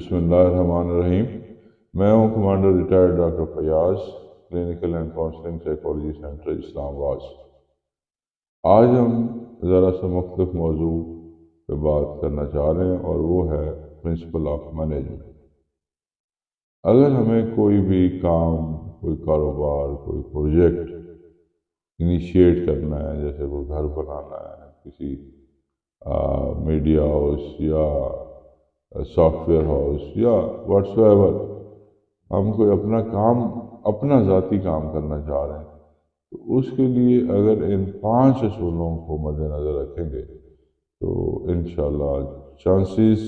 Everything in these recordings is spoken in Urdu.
بسم اللہ الرحمن الرحیم۔ میں ہوں commander retired doctor Fayyaz, clinical and counselling psychology centre Islamabad. آج ہم ذرا سا مختلف موضوع پہ بات کرنا چاہ رہے ہیں اور وہ ہے پرنسپل آف مینجمنٹ۔ اگر ہمیں کوئی بھی کام، کوئی کاروبار، کوئی پروجیکٹ انیشیٹ کرنا ہے، جیسے کوئی گھر بنانا ہے، کسی میڈیا ہاؤس یا سافٹ ویئر ہاؤس یا واٹس ایور، ہم کوئی اپنا ذاتی کام کرنا چاہ رہے ہیں، تو اس کے لیے اگر ان 5 اصولوں کو مد نظر رکھیں گے تو انشاءاللہ چانسز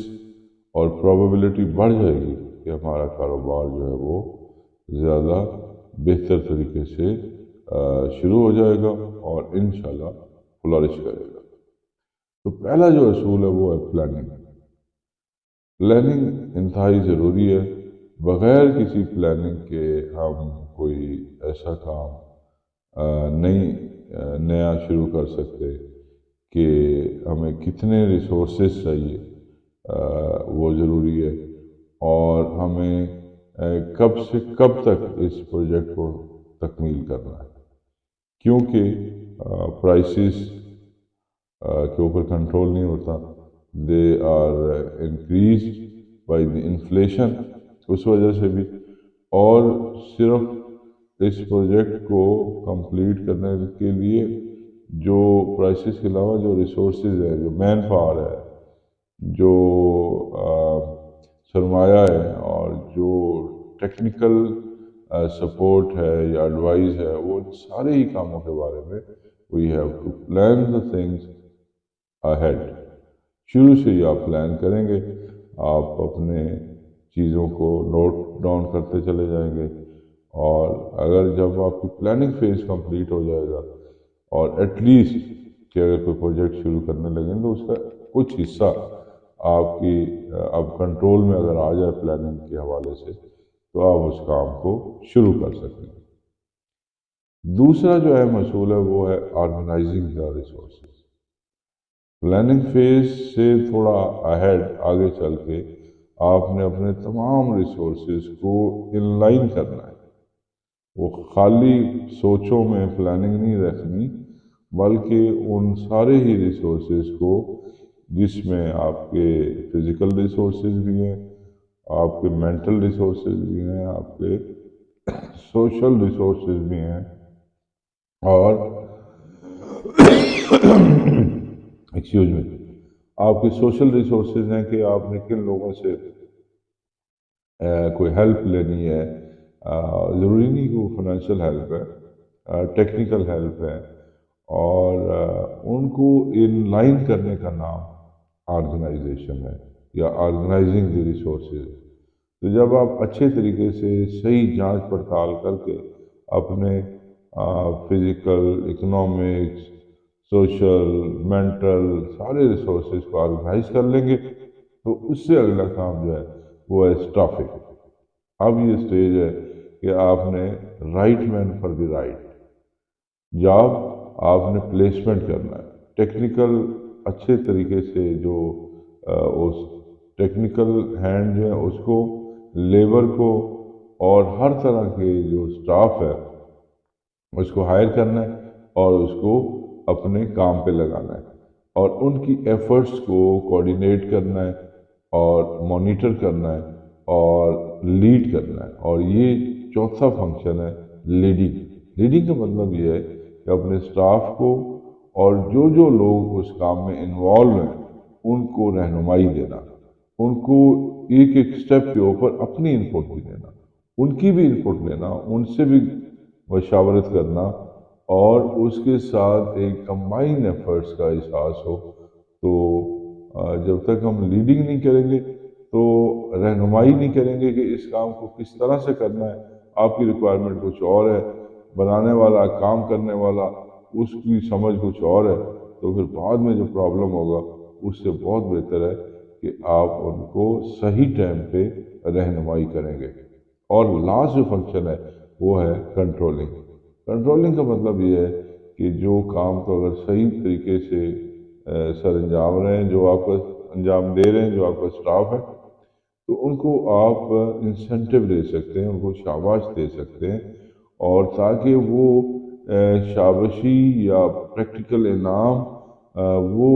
اور پروبیبلٹی بڑھ جائے گی کہ ہمارا کاروبار جو ہے وہ زیادہ بہتر طریقے سے شروع ہو جائے گا اور انشاءاللہ فلورش کرے گا۔ تو پہلا جو اصول ہے وہ ہے پلاننگ۔ پلاننگ انتہائی ضروری ہے۔ بغیر کسی پلاننگ کے ہم کوئی ایسا کام نیا شروع کر سکتے کہ ہمیں کتنے ریسورسز چاہیے وہ ضروری ہے، اور ہمیں کب سے کب تک اس پروجیکٹ کو تکمیل کرنا ہے، کیونکہ پرائسز کے اوپر کنٹرول نہیں ہوتا، they are increased by the inflation, اس وجہ سے بھی، اور صرف اس پروجیکٹ کو کمپلیٹ کرنے کے لیے جو پرائسز کے علاوہ جو ریسورسز ہے، جو مین پاور ہے، جو سرمایہ ہے، اور جو ٹیکنیکل سپورٹ ہے یا ایڈوائز ہے، وہ سارے ہی کاموں کے بارے میں we have to plan the things ahead. شروع سے ہی آپ پلان کریں گے، آپ اپنے چیزوں کو نوٹ ڈاؤن کرتے چلے جائیں گے، اور اگر جب آپ کی پلاننگ فیز کمپلیٹ ہو جائے گا، اور ایٹ لیسٹ کہ اگر کوئی پروجیکٹ شروع کرنے لگیں تو اس کا کچھ حصہ آپ کی اب کنٹرول میں اگر آ جائے پلاننگ کے حوالے سے، تو آپ اس کام کو شروع کر سکیں گے۔ دوسرا جو اہم اصول ہے وہ ہے organizing the resources. Planning phase سے تھوڑا آگے چل کے آپ نے اپنے تمام ریسورسز کو ان لائن کرنا ہے۔ وہ خالی سوچوں میں پلاننگ نہیں رکھنی، بلکہ ان سارے ہی ریسورسز کو، جس میں آپ کے فزیکل ریسورسز بھی ہیں، آپ کے مینٹل ریسورسز بھی ہیں، آپ کے سوشل ریسورسز بھی ہیں، اور ایکسکیوز می، آپ کے سوشل ریسورسز ہیں کہ آپ نے کن لوگوں سے کوئی ہیلپ لینی ہے۔ ضروری نہیں کہ وہ فائنینشیل ہیلپ ہے، ٹیکنیکل ہیلپ ہے، اور ان کو ان لائن کرنے کا نام آرگنائزیشن ہے یا آرگنائزنگ دی ریسورسز۔ تو جب آپ اچھے طریقے سے صحیح جانچ پڑتال کر کے اپنے فزیکل، اکنامکس، سوشل، مینٹل سارے ریسورسز کو آرگنائز کر لیں گے، تو اس سے اگلا کام جو ہے وہ ہے اسٹافنگ۔ اب یہ سٹیج ہے کہ آپ نے right man for the right job, آپ نے پلیسمنٹ کرنا ہے۔ ٹیکنیکل اچھے طریقے سے جو اس ٹیکنیکل ہینڈ جو ہے اس کو، لیبر کو، اور ہر طرح کے جو سٹاف ہے اس کو ہائر کرنا ہے اور اس کو اپنے کام پہ لگانا ہے، اور ان کی ایفرٹس کو کوآرڈینیٹ کرنا ہے اور مانیٹر کرنا ہے اور لیڈ کرنا ہے۔ اور یہ چوتھا فنکشن ہے لیڈنگ۔ لیڈنگ کا مطلب یہ ہے کہ اپنے سٹاف کو اور جو لوگ اس کام میں انوالو ہیں ان کو رہنمائی دینا، ان کو ایک ایک سٹیپ کے اوپر اپنی انپٹ بھی دینا، ان کی بھی انپٹ لینا، ان سے بھی مشاورت کرنا، اور اس کے ساتھ ایک کمبائن ایفرٹس کا احساس ہو۔ تو جب تک ہم لیڈنگ نہیں کریں گے تو رہنمائی نہیں کریں گے کہ اس کام کو کس طرح سے کرنا ہے، آپ کی ریکوائرمنٹ کچھ اور ہے، بنانے والا، کام کرنے والا، اس کی سمجھ کچھ اور ہے، تو پھر بعد میں جو پرابلم ہوگا اس سے بہت بہتر ہے کہ آپ ان کو صحیح ٹائم پہ رہنمائی کریں گے۔ اور لاسٹ جو فنکشن ہے وہ ہے کنٹرولنگ۔ کنٹرولنگ کا مطلب یہ ہے کہ جو کام کو اگر صحیح طریقے سے سر انجام رہے ہیں، جو آپ کو انجام دے رہے ہیں، جو آپ کا سٹاف ہے، تو تو ان کو آپ انسینٹو دے سکتے ہیں، ان کو شاباش دے سکتے ہیں، اور تاکہ وہ شاباشی یا پریکٹیکل انعام وہ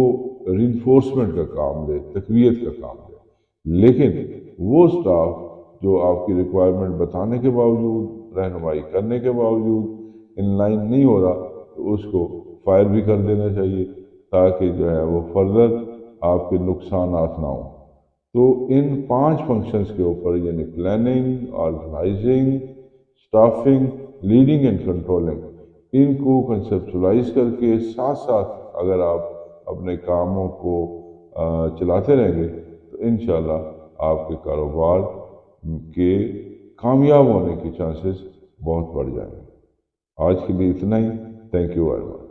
رینفورسمنٹ کا کام لے، تقویت کا کام لے۔ لیکن وہ سٹاف جو آپ کی ریکوائرمنٹ بتانے کے باوجود، رہنمائی کرنے کے باوجود ان لائن نہیں ہو رہا، تو اس کو فائر بھی کر دینا چاہیے، تاکہ جو ہے وہ فردر آپ کے نقصانات نہ ہوں۔ تو ان 5 فنکشنز کے اوپر، یعنی planning, organising, staffing, leading and controlling, ان کو کنسپچلائز کر کے ساتھ ساتھ اگر آپ اپنے کاموں کو چلاتے رہیں گے تو انشاءاللہ آپ کے کاروبار کے کامیاب ہونے کے چانسز بہت بڑھ جائیں گے۔ آج کے لیے اتنا ہی۔ Thank you very much.